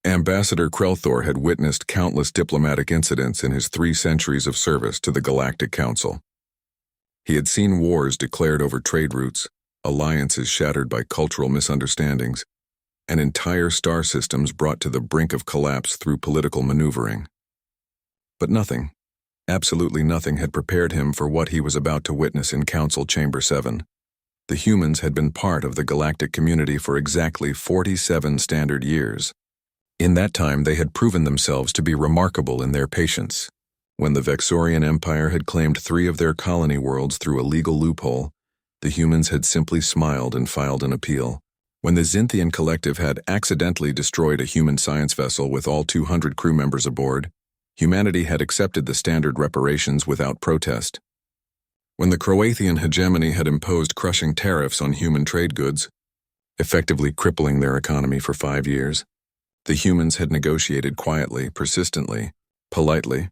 Ambassador Krelthor had witnessed countless diplomatic incidents in his 3 centuries of service to the Galactic Council. He had seen wars declared over trade routes, alliances shattered by cultural misunderstandings, and entire star systems brought to the brink of collapse through political maneuvering. But nothing, absolutely nothing, had prepared him for what he was about to witness in Council Chamber 7. The humans had been part of the galactic community for exactly 47 standard years. In that time, they had proven themselves to be remarkable in their patience. When the Vexorian Empire had claimed 3 of their colony worlds through a legal loophole, the humans had simply smiled and filed an appeal. When the Xinthian Collective had accidentally destroyed a human science vessel with all 200 crew members aboard, humanity had accepted the standard reparations without protest. When the Croatian hegemony had imposed crushing tariffs on human trade goods, effectively crippling their economy for 5 years, the humans had negotiated quietly, persistently, politely.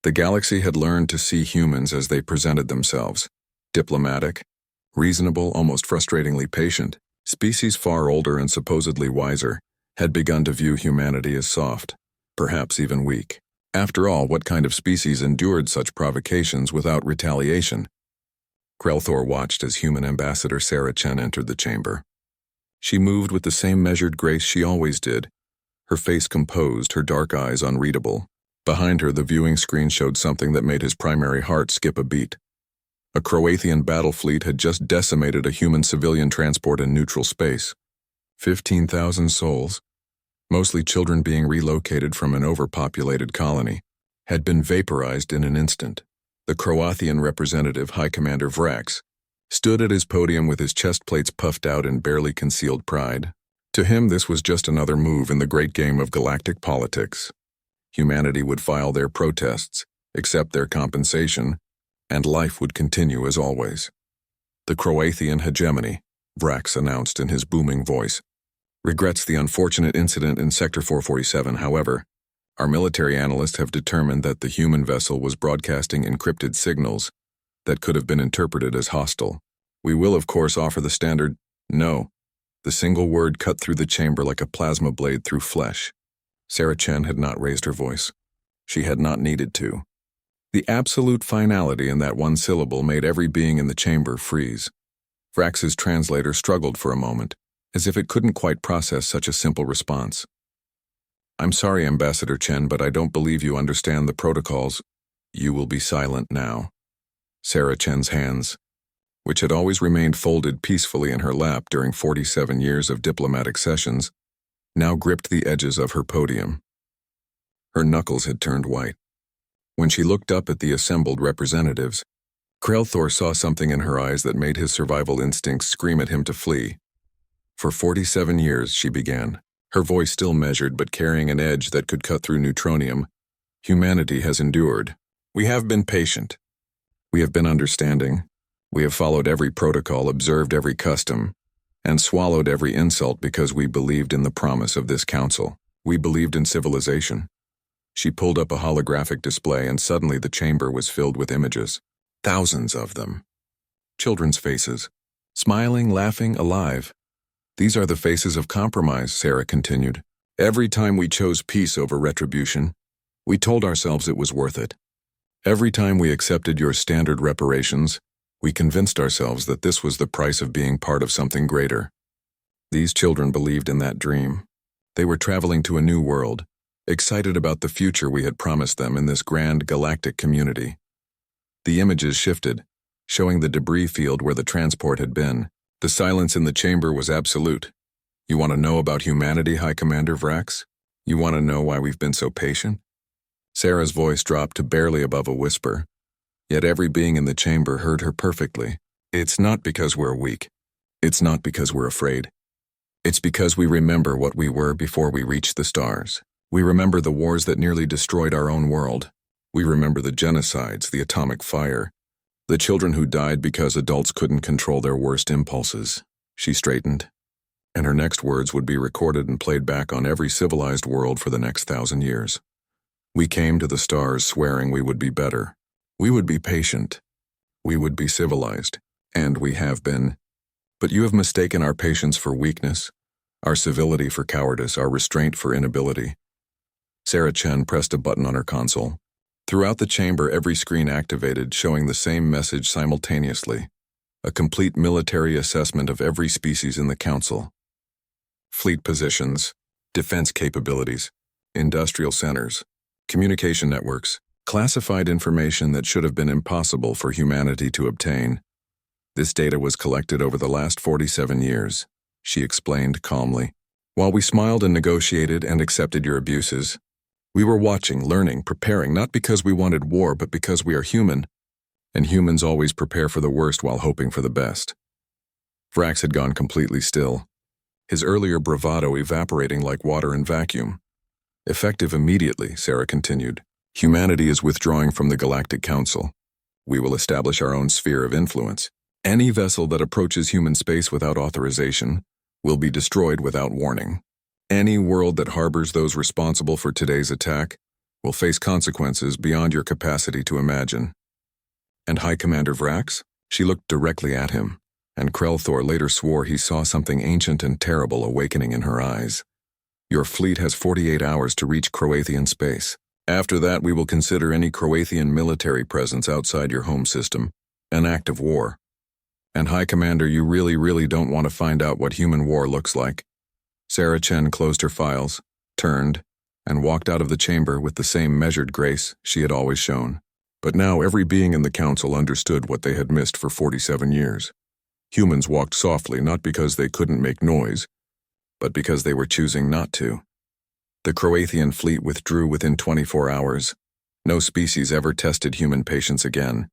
The galaxy had learned to see humans as they presented themselves: diplomatic, reasonable, almost frustratingly patient. Species far older and supposedly wiser had begun to view humanity as soft, perhaps even weak. After all, what kind of species endured such provocations without retaliation? Krelthor watched as human ambassador Sarah Chen entered the chamber. She moved with the same measured grace she always did, her face composed, her dark eyes unreadable. Behind her, the viewing screen showed something that made his primary heart skip a beat. A Croatian battle fleet had just decimated a human civilian transport in neutral space. 15,000 souls, mostly children being relocated from an overpopulated colony, had been vaporized in an instant. The Croatian representative, High Commander Vrax, stood at his podium with his chest plates puffed out in barely concealed pride. To him, this was just another move in the great game of galactic politics. Humanity would file their protests, accept their compensation, and life would continue as always. The Croatian hegemony, Vrax announced in his booming voice, regrets the unfortunate incident in Sector 447. However, our military analysts have determined that the human vessel was broadcasting encrypted signals that could have been interpreted as hostile. We will, of course, offer the standard no. The single word cut through the chamber like a plasma blade through flesh. Sarah Chen had not raised her voice. She had not needed to. The absolute finality in that one syllable made every being in the chamber freeze. Vrax's translator struggled for a moment, as if it couldn't quite process such a simple response. "I'm sorry, Ambassador Chen, but I don't believe you understand the protocols. You will be silent now." Sarah Chen's hands, which had always remained folded peacefully in her lap during 47 years of diplomatic sessions, now gripped the edges of her podium. Her knuckles had turned white. When she looked up at the assembled representatives, Krelthor saw something in her eyes that made his survival instincts scream at him to flee. "For 47 years, she began, her voice still measured but carrying an edge that could cut through neutronium, humanity has endured. We have been patient. We have been understanding. We have followed every protocol, observed every custom, and swallowed every insult because we believed in the promise of this council. We believed in civilization." She pulled up a holographic display, and suddenly the chamber was filled with images. Thousands of them. Children's faces. Smiling, laughing, alive. "These are the faces of compromise," Sarah continued. "Every time we chose peace over retribution, we told ourselves it was worth it. Every time we accepted your standard reparations, we convinced ourselves that this was the price of being part of something greater." These children believed in that dream. They were traveling to a new world, excited about the future we had promised them in this grand galactic community. The images shifted, showing the debris field where the transport had been. The silence in the chamber was absolute. "You want to know about humanity, High Commander Vrax? You want to know why we've been so patient?" Sarah's voice dropped to barely above a whisper, yet every being in the chamber heard her perfectly. "It's not because we're weak. It's not because we're afraid. It's because we remember what we were before we reached the stars. We remember the wars that nearly destroyed our own world. We remember the genocides, the atomic fire, the children who died because adults couldn't control their worst impulses." She straightened, and her next words would be recorded and played back on every civilized world for the next 1,000 years. "We came to the stars swearing we would be better. We would be patient. We would be civilized. And we have been. But you have mistaken our patience for weakness, Our civility for cowardice, our restraint for inability. Sarah Chen pressed a button on her console. Throughout the chamber, every screen activated, showing the same message simultaneously. A complete military assessment of every species in the Council. Fleet positions, defense capabilities, industrial centers, communication networks, classified information that should have been impossible for humanity to obtain. This data was collected over the last 47 years, she explained calmly. While we smiled and negotiated and accepted your abuses, we were watching, learning, preparing, not because we wanted war, but because we are human, and humans always prepare for the worst while hoping for the best. Vrax had gone completely still, his earlier bravado evaporating like water in vacuum. Effective immediately, Sarah continued. Humanity is withdrawing from the Galactic Council. We will establish our own sphere of influence. Any vessel that approaches human space without authorization will be destroyed without warning. Any world that harbors those responsible for today's attack will face consequences beyond your capacity to imagine. And High Commander Vrax? She looked directly at him, and Krelthor later swore he saw something ancient and terrible awakening in her eyes. Your fleet has 48 hours to reach Croatian space. After that, we will consider any Croatian military presence outside your home system an act of war. And High Commander, you really don't want to find out what human war looks like. Sarah Chen closed her files, turned, and walked out of the chamber with the same measured grace she had always shown. But now every being in the council understood what they had missed for 47 years. Humans walked softly not because they couldn't make noise, but because they were choosing not to. The Croatian fleet withdrew within 24 hours. No species ever tested human patience again,